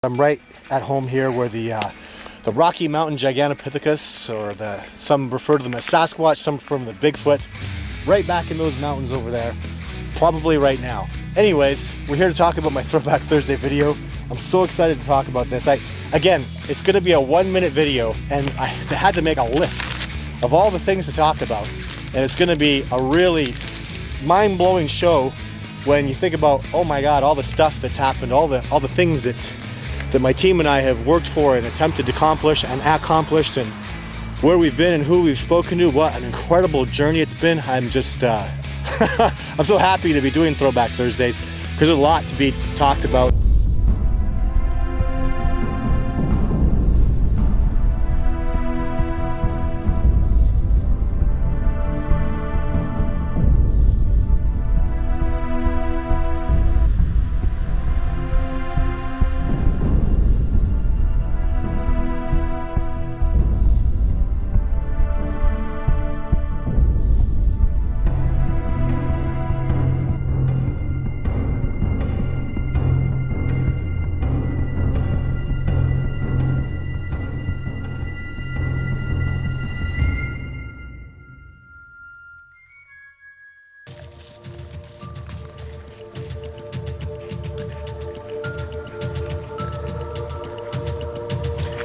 I'm right at home here where the Rocky Mountain Gigantopithecus, or some refer to them as Sasquatch, some refer to them as Bigfoot, right back in those mountains over there, probably right now. Anyways, we're here to talk about my Throwback Thursday video. I'm so excited to talk about this. Again, it's going to be a 1-minute video, and I had to make a list of all the things to talk about, and it's going to be a really mind-blowing show when you think about, oh my God, all the stuff that's happened, all the things that my team and I have worked for and attempted to accomplish and accomplished, and where we've been and who we've spoken to. What an incredible journey it's been. I'm just I'm so happy to be doing Throwback Thursdays because there's a lot to be talked about.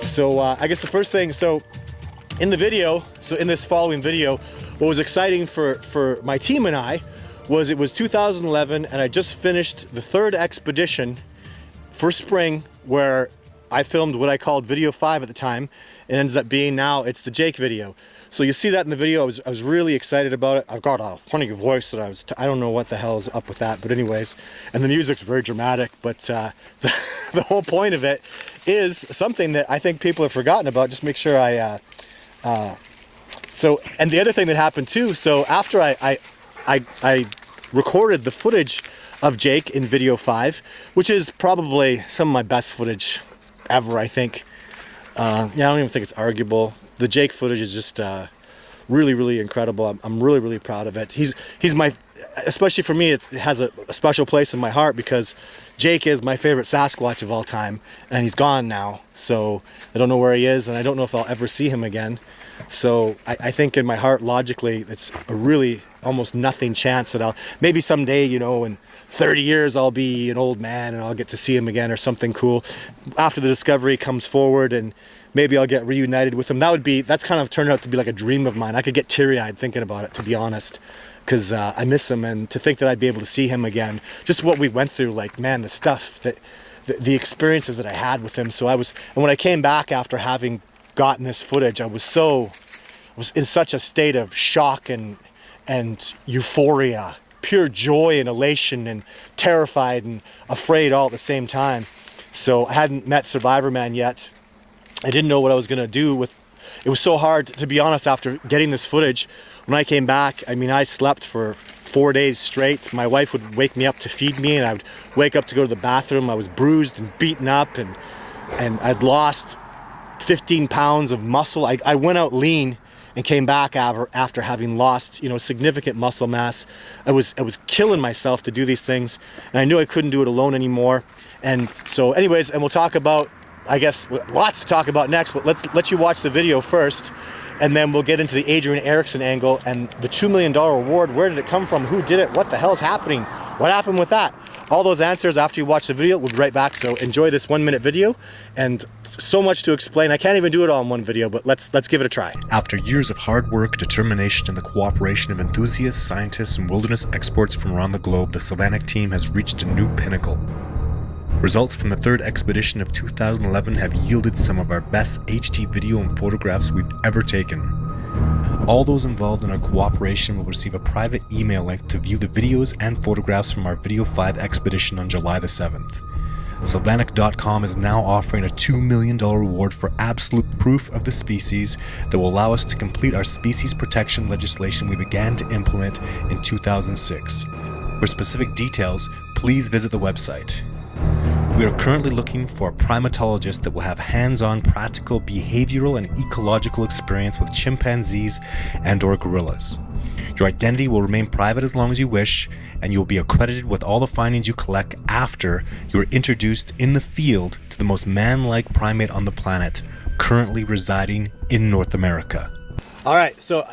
So I guess the first thing, in this following video, what was exciting for my team and I was it was 2011 and I just finished the 3rd expedition for spring, where I filmed what I called video 5 at the time. It ends up being now, it's the Jake video. So you see that in the video. I was really excited about it. I've got a funny voice that I don't know what the hell is up with that, but anyways, and the music's very dramatic, but the whole point of it is something that I think people have forgotten about. Just make sure and the other thing that happened too, so after I recorded the footage of Jake in video 5, which is probably some of my best footage ever, I think. Yeah, I don't even think it's arguable. The Jake footage is just really, really incredible. I'm really, really proud of it. He's my, especially for me, it has a special place in my heart because Jake is my favorite Sasquatch of all time, and he's gone now. So I don't know where he is, and I don't know if I'll ever see him again. So I think in my heart, logically, it's a really almost nothing chance that maybe someday, you know, in 30 years, I'll be an old man and I'll get to see him again or something cool. After the discovery comes forward and maybe I'll get reunited with him. That's kind of turned out to be like a dream of mine. I could get teary-eyed thinking about it, to be honest, because I miss him, and to think that I'd be able to see him again, just what we went through, like, man, the stuff the experiences that I had with him. And when I came back after having gotten this footage, I was in such a state of shock and euphoria, pure joy and elation, and terrified and afraid all at the same time. So I hadn't met Survivor Man yet. I didn't know what I was gonna do with it. Was so hard, to be honest, after getting this footage. When I came back, I mean, I slept for 4 days straight. My wife would wake me up to feed me, and I would wake up to go to the bathroom. I was bruised and beaten up, and I'd lost 15 pounds of muscle. I went out lean and came back after having lost, you know, significant muscle mass. I was killing myself to do these things, and I knew I couldn't do it alone anymore. And so anyways, and we'll talk about, I guess, lots to talk about next, but let's let you watch the video first, and then we'll get into the Erikson angle and the $2 million award. Where did it come from? Who did it? What the hell is happening? What happened with that? All those answers after you watch the video. We'll be right back, so enjoy this 1-minute video, and so much to explain. I can't even do it all in one video, but let's give it a try. After years of hard work, determination, and the cooperation of enthusiasts, scientists, and wilderness experts from around the globe, the Sylvanic team has reached a new pinnacle. Results from the 3rd expedition of 2011 have yielded some of our best HD video and photographs we've ever taken. All those involved in our cooperation will receive a private email link to view the videos and photographs from our Video 5 expedition on July the 7th. Sylvanic.com is now offering a $2 million reward for absolute proof of the species that will allow us to complete our species protection legislation we began to implement in 2006. For specific details, please visit the website. We are currently looking for a primatologist that will have hands-on practical behavioral and ecological experience with chimpanzees and/or gorillas. Your identity will remain private as long as you wish, and you will be accredited with all the findings you collect after you are introduced in the field to the most man-like primate on the planet, currently residing in North America. All right, so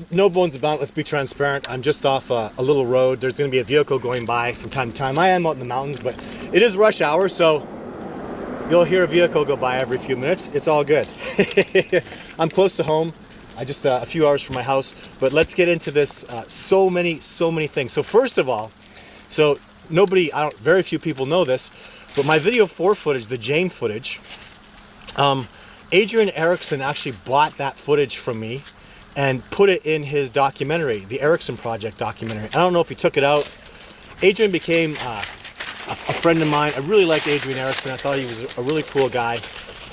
no bones about it. Let's be transparent. I'm just off a little road. There's going to be a vehicle going by from time to time. I am out in the mountains, but it is rush hour, so you'll hear a vehicle go by every few minutes. It's all good. I'm close to home. I just a few hours from my house. But let's get into this. So many things. So first of all, so very few people know this, but my video 4 footage, the Jane footage, Adrian Erikson actually bought that footage from me and put it in his documentary, the Erikson Project documentary. I don't know if he took it out. Adrian became a friend of mine. I really liked Adrian Erikson. I thought he was a really cool guy.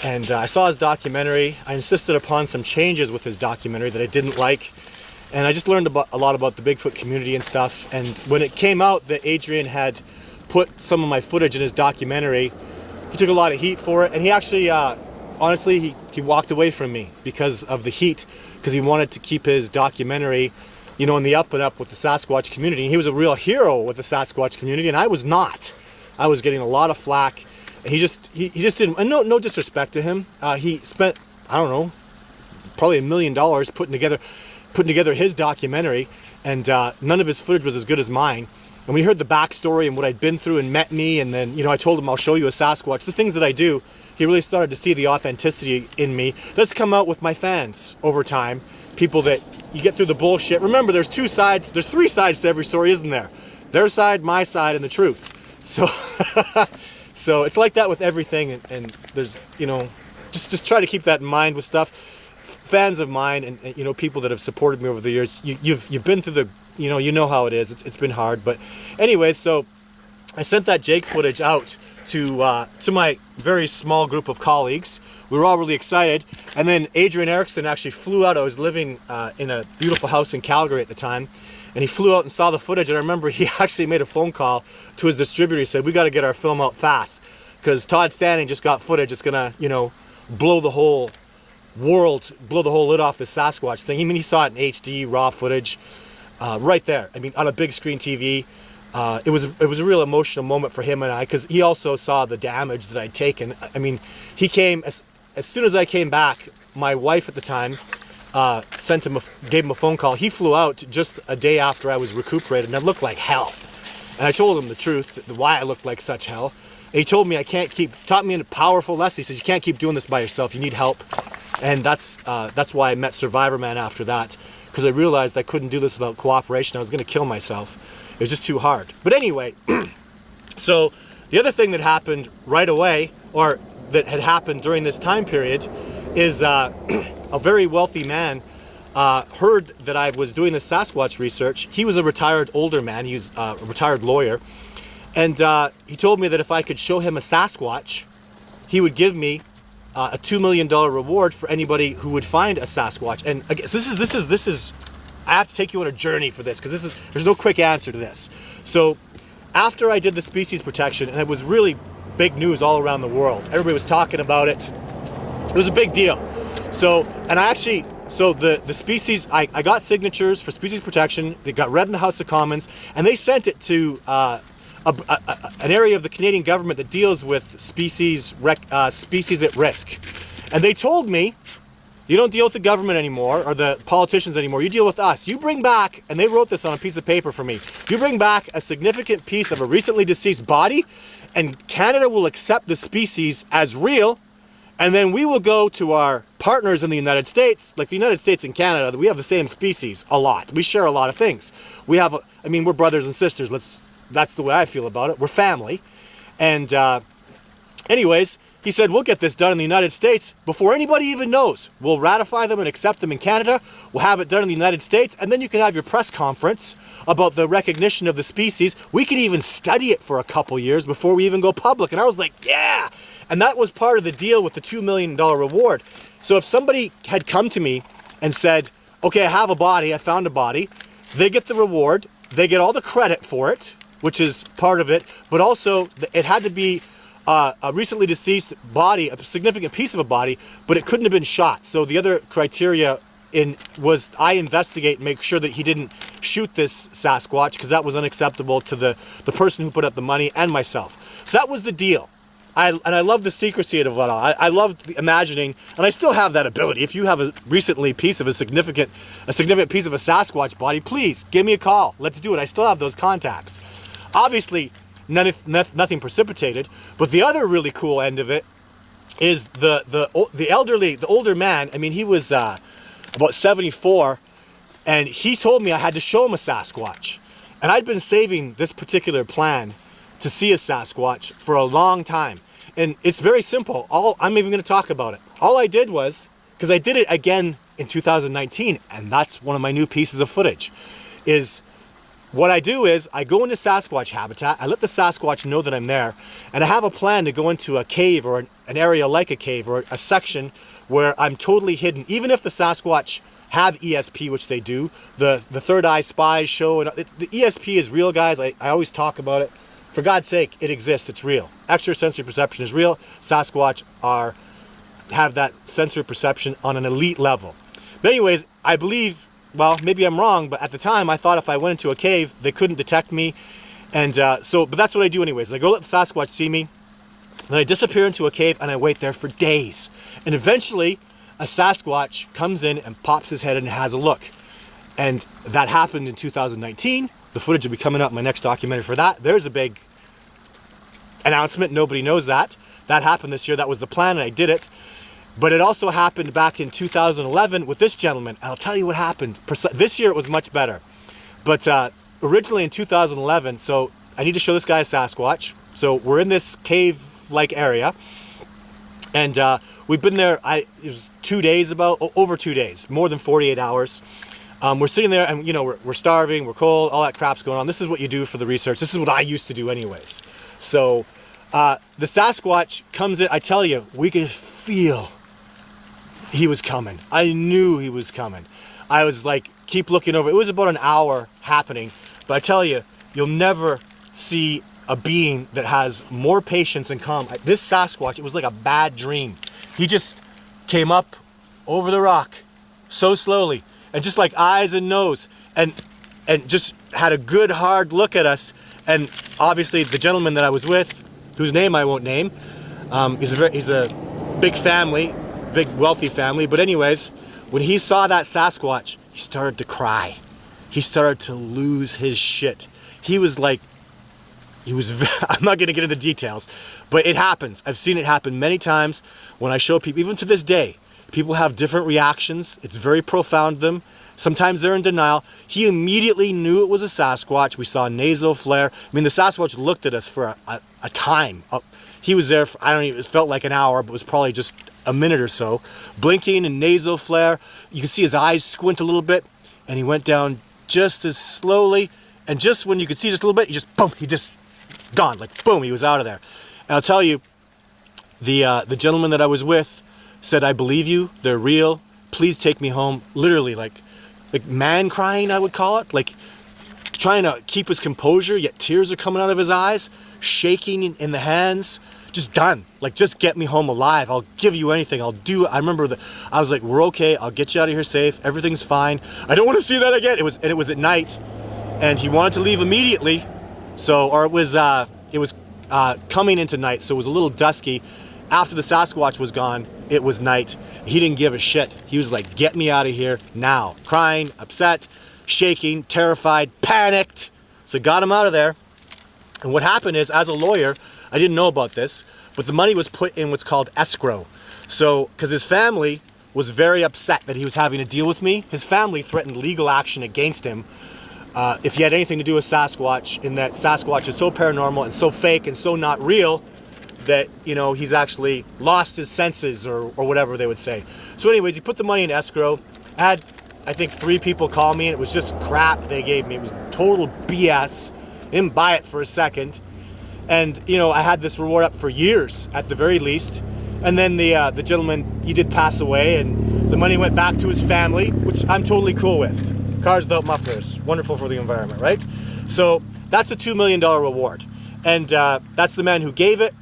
And I saw his documentary. I insisted upon some changes with his documentary that I didn't like. And I just learned a lot about the Bigfoot community and stuff. And when it came out that Adrian had put some of my footage in his documentary, he took a lot of heat for it. And he actually, honestly, he walked away from me because of the heat, because he wanted to keep his documentary, you know, in the up and up with the Sasquatch community. And he was a real hero with the Sasquatch community, and I was not. I was getting a lot of flack. And he just didn't, and no disrespect to him. He spent, I don't know, probably $1 million putting together his documentary, and none of his footage was as good as mine. And when he heard the backstory and what I'd been through and met me, and then, you know, I told him I'll show you a Sasquatch, the things that I do, he really started to see the authenticity in me. That's come out with my fans over time. People that you get through the bullshit. Remember, there's 3 sides to every story, isn't there? Their side, my side, and the truth. So, so it's like that with everything. And there's, you know, just try to keep that in mind with stuff. Fans of mine and you know, people that have supported me over the years, you've been through the, you know how it is. It's been hard. But anyway, so I sent that Jake footage out to my very small group of colleagues. We were all really excited. And then Adrian Erikson actually flew out. I was living in a beautiful house in Calgary at the time. And he flew out and saw the footage. And I remember he actually made a phone call to his distributor. He said, we got to get our film out fast, because Todd Standing just got footage. It's going to, you know, blow the whole lid off the Sasquatch thing. I mean, he saw it in HD, raw footage, right there. I mean, on a big screen TV. It was a real emotional moment for him and I, because he also saw the damage that I'd taken. I mean, he came as soon as I came back. My wife at the time gave him a phone call. He flew out just a day after I was recuperated, and I looked like hell. And I told him the truth, why I looked like such hell. And he told me taught me a powerful lesson. He says, you can't keep doing this by yourself. You need help. And that's why I met Survivor Man after that, because I realized I couldn't do this without cooperation. I was going to kill myself. It was just too hard. But anyway, so the other thing that happened right away, or that had happened during this time period, is a very wealthy man heard that I was doing this Sasquatch research. He was a retired older man. He was a retired lawyer. And he told me that if I could show him a Sasquatch, he would give me a $2 million reward for anybody who would find a Sasquatch. And I guess this is I have to take you on a journey for this, because there's no quick answer to this. So after I did the species protection, and it was really big news all around the world, everybody was talking about it. It was a big deal. So, and the species, I got signatures for species protection. They got read in the House of Commons, and they sent it to an area of the Canadian government that deals with species at risk. And they told me, you don't deal with the government anymore, or the politicians anymore. You deal with us. You bring back, and they wrote this on a piece of paper for me, you bring back a significant piece of a recently deceased body, and Canada will accept the species as real, and then we will go to our partners in the United States, like the United States and Canada, we have the same species a lot. We share a lot of things. We're brothers and sisters. That's the way I feel about it. We're family. And anyways, he said, we'll get this done in the United States before anybody even knows. We'll ratify them and accept them in Canada. We'll have it done in the United States. And then you can have your press conference about the recognition of the species. We can even study it for a couple years before we even go public. And I was like, yeah. And that was part of the deal with the $2 million reward. So if somebody had come to me and said, okay, I have a body, I found a body, they get the reward, they get all the credit for it, which is part of it, but also it had to be a recently deceased body, a significant piece of a body, but it couldn't have been shot. So the other criteria was I investigate and make sure that he didn't shoot this Sasquatch because that was unacceptable to the person who put up the money and myself. So that was the deal. I love the secrecy of it all. I love imagining, and I still have that ability. If you have a piece of a significant piece of a Sasquatch body, please give me a call. Let's do it. I still have those contacts. Obviously, nothing precipitated. But the other really cool end of it is the older man. I mean, he was about 74, and he told me I had to show him a Sasquatch, and I'd been saving this particular plan to see a Sasquatch for a long time. And it's very simple. I'm even going to talk about it. All I did was, because I did it again in 2019, and that's one of my new pieces of footage, is what I do is I go into Sasquatch habitat, I let the Sasquatch know that I'm there, and I have a plan to go into a cave or an area like a cave or a section where I'm totally hidden. Even if the Sasquatch have ESP, which they do, the third eye spies show, and the ESP is real, guys. I always talk about it. For God's sake, it exists. It's real. Extrasensory perception is real. Sasquatch have that sensory perception on an elite level. But anyways, I believe, well, maybe I'm wrong, but at the time I thought if I went into a cave, they couldn't detect me. And but that's what I do anyways. I go let the Sasquatch see me, then I disappear into a cave and I wait there for days. And eventually, a Sasquatch comes in and pops his head and has a look. And that happened in 2019. The footage will be coming up in my next documentary for that. There's a big announcement. Nobody knows that. That happened this year. That was the plan, and I did it. But it also happened back in 2011 with this gentleman. And I'll tell you what happened. This year it was much better. But originally in 2011, so I need to show this guy a Sasquatch. So we're in this cave-like area. And we've been there, it was 2 days over 2 days, more than 48 hours. We're sitting there and, we're starving, we're cold, all that crap's going on. This is what you do for the research. This is what I used to do anyways. So the Sasquatch comes in. I tell you, we could feel he was coming. I knew he was coming. I was like, keep looking over. It was about an hour happening. But I tell you, you'll never see a being that has more patience and calm. This Sasquatch, it was like a bad dream. He just came up over the rock so slowly. And just like eyes and nose, and just had a good hard look at us. And obviously the gentleman that I was with, whose name I won't name, he's a big family, big wealthy family. But anyways, when he saw that Sasquatch, he started to cry. He started to lose his shit. He was like, I'm not going to get into the details, but it happens. I've seen it happen many times when I show people, even to this day. People have different reactions. It's very profound to them. Sometimes they're in denial. He immediately knew it was a Sasquatch. We saw nasal flare. I mean, the Sasquatch looked at us for a time. He was there for, it felt like an hour, but it was probably just a minute or so. Blinking and nasal flare. You can see his eyes squint a little bit. And he went down just as slowly. And just when you could see just a little bit, he just gone. Like, boom, he was out of there. And I'll tell you, the gentleman that I was with said, I believe you, they're real, please take me home. Literally, like man crying, I would call it, like trying to keep his composure, yet tears are coming out of his eyes, shaking in the hands, just done. Like, just get me home alive. I'll give you anything. I'll do it. I remember I was like, we're okay. I'll get you out of here safe. Everything's fine. I don't want to see that again. It was at night, and he wanted to leave immediately. So, or it was coming into night, so it was a little dusky. After the Sasquatch was gone, it was night. He didn't give a shit. He was like, get me out of here now. Crying, upset, shaking, terrified, panicked. So got him out of there. And what happened is, as a lawyer, I didn't know about this, but the money was put in what's called escrow. So, because his family was very upset that he was having to deal with me, his family threatened legal action against him if he had anything to do with Sasquatch, in that Sasquatch is so paranormal and so fake and so not real that, he's actually lost his senses or whatever they would say. So anyways, he put the money in escrow. I had, I think, 3 people call me, and it was just crap they gave me. It was total BS. Didn't buy it for a second. And, I had this reward up for years, at the very least. And then the gentleman, he did pass away, and the money went back to his family, which I'm totally cool with. Cars without mufflers, wonderful for the environment, right? So that's the $2 million reward. And that's the man who gave it.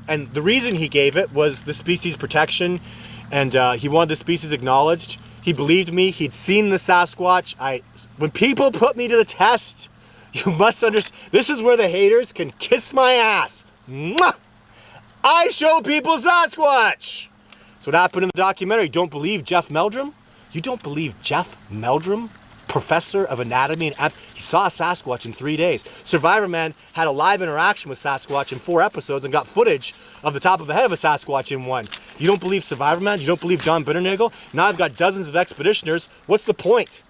And the reason he gave it was the species protection, and he wanted the species acknowledged. He believed me. He'd seen the Sasquatch. When people put me to the test, you must understand. This is where the haters can kiss my ass. Mwah! I show people Sasquatch. That's what happened in the documentary. Don't believe Jeff Meldrum? You don't believe Jeff Meldrum? Professor of anatomy and he saw a Sasquatch in 3 days. Survivor Man had a live interaction with Sasquatch in 4 episodes and got footage of the top of the head of a Sasquatch in 1. You don't believe Survivor Man? You don't believe John Bitternagel? Now I've got dozens of expeditioners. What's the point?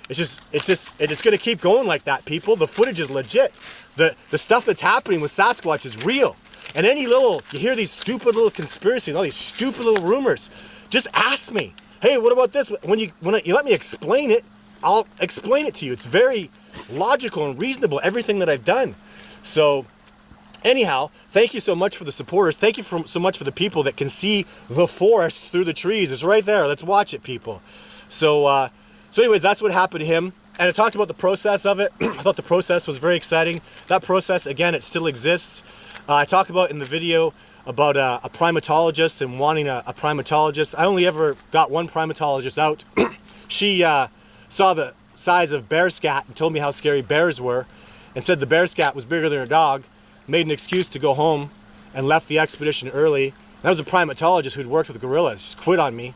It's just gonna keep going like that, people. The footage is legit. The stuff that's happening with Sasquatch is real. And any little, you hear these stupid little conspiracies, all these stupid little rumors, just ask me. Hey, what about this? When you let me explain it, I'll explain it to you. It's very logical and reasonable, everything that I've done. So anyhow, thank you so much for the supporters. Thank you so much for the people that can see the forest through the trees. It's right there. Let's watch it, people. So anyways, that's what happened to him. And I talked about the process of it. I thought the process was very exciting. That process, again, it still exists. I talked about in the video about a primatologist and wanting a primatologist. I only ever got one primatologist out. She saw the size of bear scat and told me how scary bears were and said the bear scat was bigger than her dog, made an excuse to go home and left the expedition early. That was a primatologist who'd worked with gorillas, just quit on me.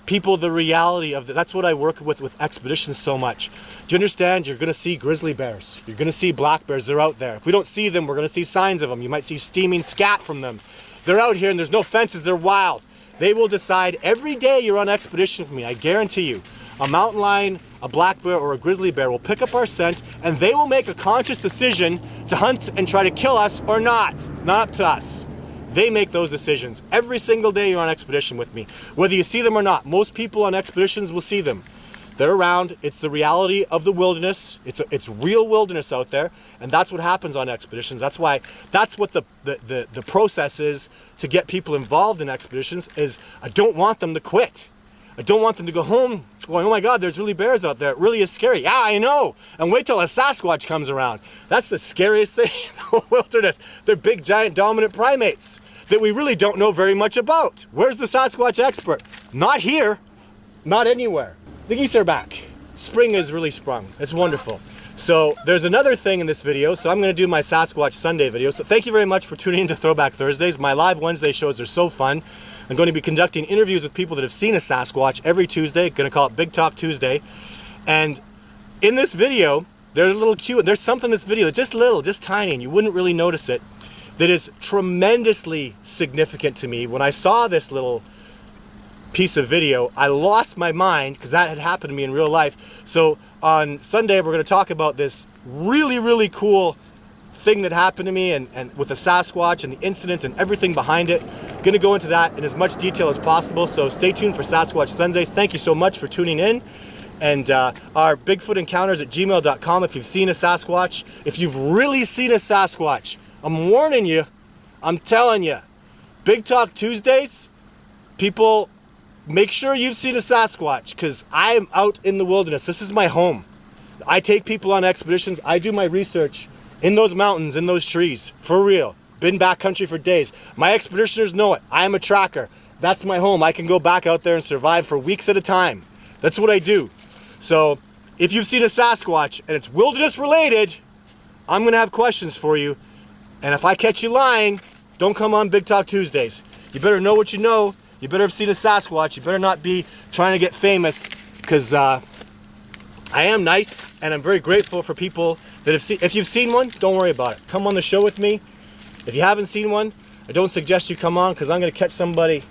The reality of that's what I work with expeditions so much. Do you understand? You're gonna see grizzly bears. You're gonna see black bears, they're out there. If we don't see them, we're gonna see signs of them. You might see steaming scat from them. They're out here and there's no fences, they're wild. They will decide every day you're on expedition with me, I guarantee you. A mountain lion, a black bear, or a grizzly bear will pick up our scent and they will make a conscious decision to hunt and try to kill us or not. It's not up to us. They make those decisions. Every single day you're on expedition with me. Whether you see them or not, most people on expeditions will see them. They're around. It's the reality of the wilderness. It's real wilderness out there. And that's what happens on expeditions. That's what the process is to get people involved in expeditions is I don't want them to quit. I don't want them to go home going, oh my God, there's really bears out there. It really is scary. Yeah, I know. And wait till a Sasquatch comes around. That's the scariest thing in the wilderness. They're big, giant, dominant primates that we really don't know very much about. Where's the Sasquatch expert? Not here, not anywhere. The geese are back. Spring has really sprung. It's wonderful. So there's another thing in this video. So I'm gonna do my Sasquatch Sunday video. So thank you very much for tuning in to Throwback Thursdays. My live Wednesday shows are so fun. I'm going to be conducting interviews with people that have seen a Sasquatch every Tuesday. Going to call it Big Talk Tuesday. And in this video, there's a little cue. There's something in this video that's just little, just tiny, and you wouldn't really notice it, that is tremendously significant to me. When I saw this little piece of video, I lost my mind because that had happened to me in real life. So on Sunday, we're going to talk about this really, really cool thing that happened to me and with the Sasquatch and the incident and everything behind it. Going to go into that in as much detail as possible. So stay tuned for Sasquatch Sundays. Thank you so much for tuning in. And our Bigfoot encounters at gmail.com if you've seen a Sasquatch. If you've really seen a Sasquatch, I'm warning you, I'm telling you, Big Talk Tuesdays, people, make sure you've seen a Sasquatch because I am out in the wilderness. This is my home. I take people on expeditions. I do my research in those mountains, in those trees, for real. Been backcountry for days. My expeditioners know it. I am a tracker. That's my home. I can go back out there and survive for weeks at a time. That's what I do. So if you've seen a Sasquatch and it's wilderness related, I'm gonna have questions for you. And if I catch you lying, don't come on Big Talk Tuesdays. You better know what you know. You better have seen a Sasquatch. You better not be trying to get famous because I am nice and I'm very grateful for people that have seen. If you've seen one, don't worry about it. Come on the show with me. If you haven't seen one, I don't suggest you come on because I'm going to catch somebody.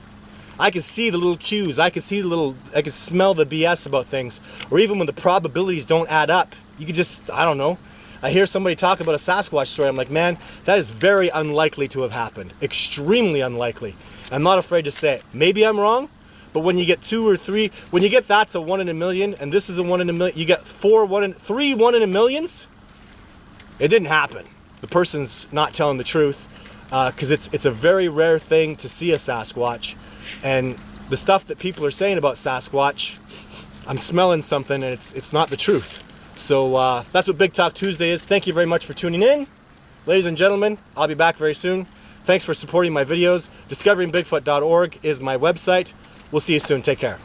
I can see the little cues. I can smell the BS about things. Or even when the probabilities don't add up. You could just, I don't know. I hear somebody talk about a Sasquatch story. I'm like, man, that is very unlikely to have happened. Extremely unlikely. I'm not afraid to say it. Maybe I'm wrong, but when you get 2 or 3, when you get that's a 1 in a million, and this is a 1 in a million, you get 3 1 in a millions, it didn't happen. The person's not telling the truth because it's a very rare thing to see a Sasquatch. And the stuff that people are saying about Sasquatch, I'm smelling something and it's not the truth. So that's what Big Talk Tuesday is. Thank you very much for tuning in. Ladies and gentlemen, I'll be back very soon. Thanks for supporting my videos. DiscoveringBigfoot.org is my website. We'll see you soon. Take care.